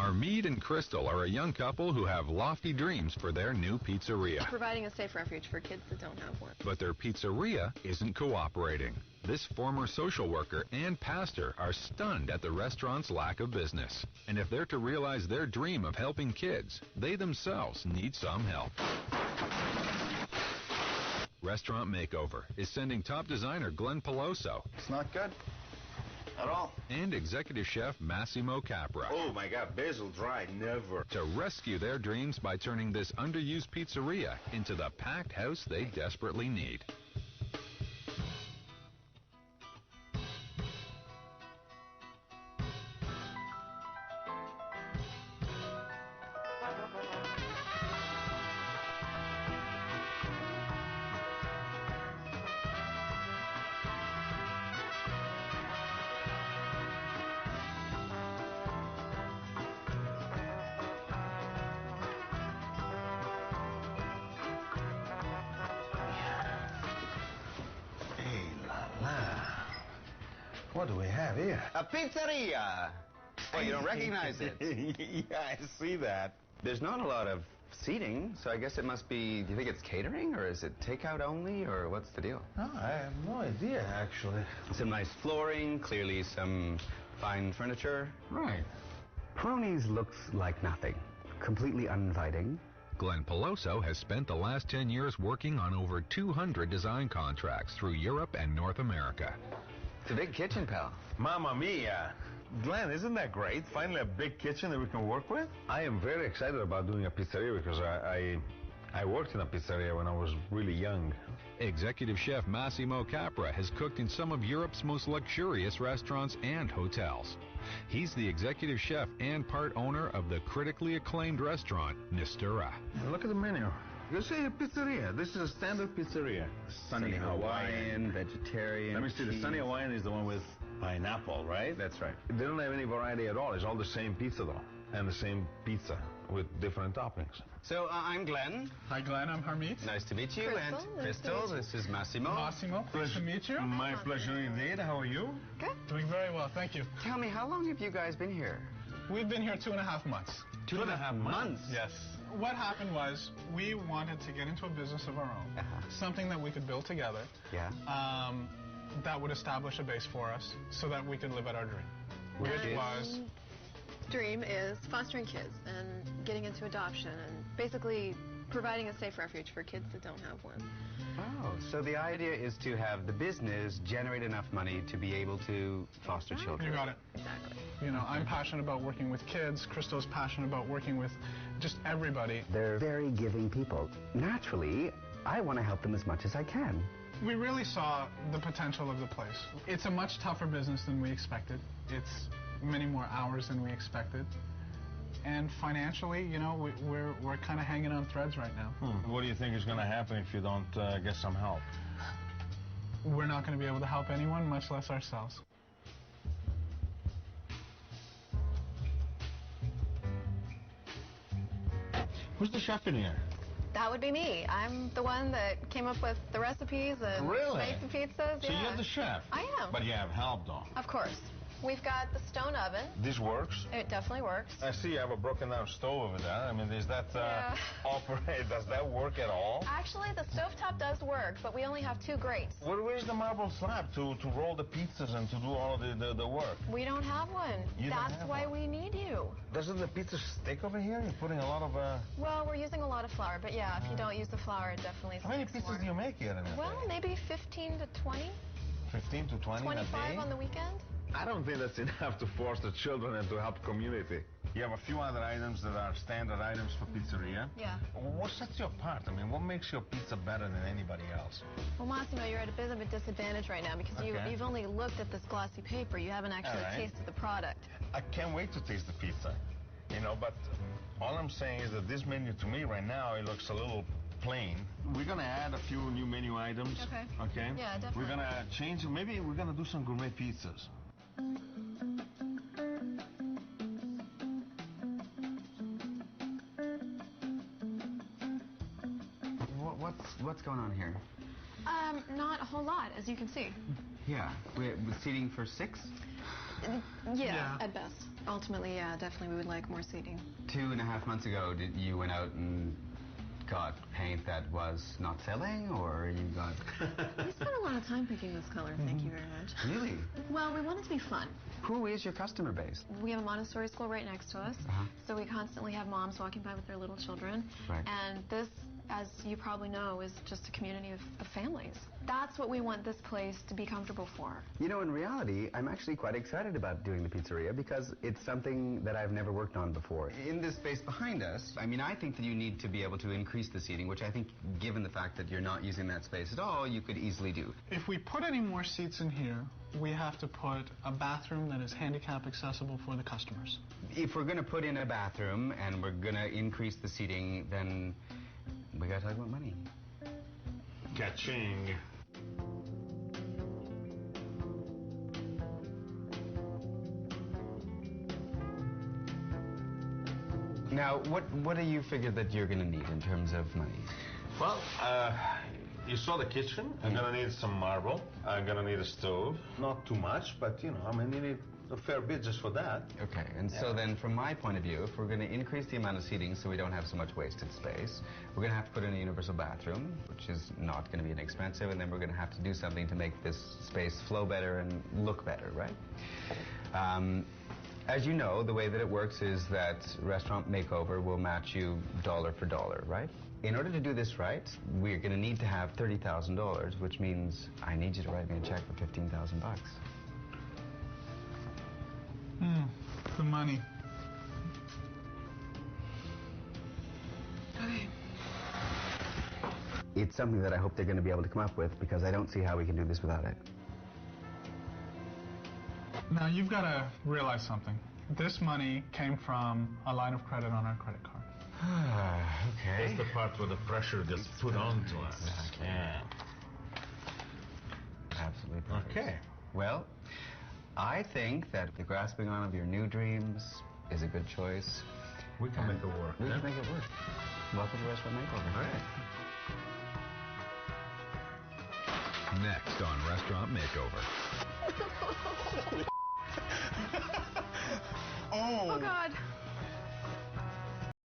Harmeet and Crystal are a young couple who have lofty dreams for their new pizzeria. Providing a safe refuge for kids that don't have one. But their pizzeria isn't cooperating. This former social worker and pastor are stunned at the restaurant's lack of business. And if they're to realize their dream of helping kids, they themselves need some help. Restaurant Makeover is sending top designer Glenn Peloso. It's not good at all. And executive chef Massimo Capra. Oh my God, basil dry, never. To rescue their dreams by turning this underused pizzeria into the packed house they desperately need. What do we have here? A pizzeria! Well, you don't recognize it. Yeah, I see that. There's not a lot of seating, so I guess it must be, do you think it's catering, or is it takeout only, or what's the deal? Oh, I have no idea, actually. Some nice flooring, clearly some fine furniture. Right. Peronis looks like nothing. Completely uninviting. Glenn Peloso has spent the last 10 years working on over 200 design contracts through Europe and North America. It's a big kitchen, pal. Mamma mia. Glenn, isn't that great? Finally a big kitchen that we can work with? I am very excited about doing a pizzeria because I worked in a pizzeria when I was really young. Executive chef Massimo Capra has cooked in some of Europe's most luxurious restaurants and hotels. He's the executive chef and part owner of the critically acclaimed restaurant, Nistura. Look at the menu. You see a pizzeria. This is a standard pizzeria. Sunny Hawaiian, vegetarian. Let me see, the Sunny Hawaiian is the one with pineapple, right? That's right. They don't have any variety at all. It's all the same pizza, though. And the same pizza with different toppings. So, I'm Glenn. Hi, Glenn. I'm Harmeet. Nice to meet you. Crystal, And nice Crystal, to meet you. this is Massimo. Massimo, pleased to meet you. My pleasure indeed. How are you? Good. Doing very well, thank you. Tell me, how long have you guys been here? We've been here 2.5 months. 2.5 months? Yes. What happened was we wanted to get into a business of our own, something that we could build together. Yeah. That would establish a base for us so that we could live out our dream, which was... Dream is fostering kids and getting into adoption and basically providing a safe refuge for kids that don't have one. Oh, so the idea is to have the business generate enough money to be able to foster children. You got it. Exactly. You know, I'm passionate about working with kids. Crystal's passionate about working with just everybody. They're very giving people. Naturally, I want to help them as much as I can. We really saw the potential of the place. It's a much tougher business than we expected. It's many more hours than we expected. And financially, you know, we're kind of hanging on threads right now. What do you think is going to happen if you don't get some help? We're not going to be able to help anyone, much less ourselves. Who's the chef in here? That would be me. I'm the one that came up with the recipes and Really? made the pizzas. So you're the chef? I am. But you have help, though. Of course. We've got the stone oven. This works? It definitely works. I see you have a broken down stove over there. I mean, is that operate? Does that work at all? Actually, the stovetop does work, but we only have 2 grates. Where's the marble slab to roll the pizzas and to do all of the work? We don't have one. You don't That's have why one. we need you. Doesn't the pizza stick over here? You're putting a lot of... Well, we're using a lot of flour, but yeah, if you don't use the flour, it definitely How many sticks pizzas more. do you make here in a Well, day? maybe 15 to 20. 15 to 20 a 25 day? on the weekend. I don't think that's enough to foster children and to help community. You have a few other items that are standard items for pizzeria. Yeah. What sets you apart? I mean, what makes your pizza better than anybody else? Well, Massimo, you're at a bit of a disadvantage right now because you've only looked at this glossy paper. You haven't actually tasted the product. I can't wait to taste the pizza, you know, but all I'm saying is that this menu to me right now, it looks a little plain. We're gonna add a few new menu items. Okay. Okay? Yeah, definitely. We're gonna change, maybe we're gonna do some gourmet pizzas. What's going on here? Not a whole lot, as you can see. Yeah, we're seating for 6? Yeah, at best. Ultimately, yeah, definitely we would like more seating. 2.5 months ago, you went out and got paint that was not selling, or you got... We spent a lot of time picking this color, thank you very much. Really? Well, we want it to be fun. Who is your customer base? We have a Montessori school right next to us, so we constantly have moms walking by with their little children. Right. And this, as you probably know, is just a community of families. That's what we want this place to be comfortable for. You know, in reality, I'm actually quite excited about doing the pizzeria because it's something that I've never worked on before. In this space behind us, I mean, I think that you need to be able to increase the seating, which I think, given the fact that you're not using that space at all, you could easily do. If we put any more seats in here, we have to put a bathroom that is handicap accessible for the customers. If we're going to put in a bathroom and we're going to increase the seating, then we got to talk about money. Catching. Now, what do you figure that you're going to need in terms of money? Well, you saw the kitchen. I'm gonna need some marble. I'm gonna need a stove. Not too much, but you know, I mean, you need a fair bit just for that. Okay, and so then from my point of view, if we're going to increase the amount of seating so we don't have so much wasted space, we're going to have to put in a universal bathroom, which is not going to be inexpensive, and then we're going to have to do something to make this space flow better and look better, right? As you know, the way that it works is that Restaurant Makeover will match you dollar for dollar, right? In order to do this right, we're going to need to have $30,000, which means I need you to write me a check for $15,000. The money. Okay. It's something that I hope they're going to be able to come up with because I don't see how we can do this without it. Now, you've got to realize something. This money came from a line of credit on our credit card. Okay. That's the part where the pressure gets put onto us. Exactly. Yeah. Absolutely perfect. Okay. Well, I think that the grasping on of your new dreams is a good choice. We can make it work. We can make it work. Welcome to Restaurant Makeover. All right. Next on Restaurant Makeover. Oh, God.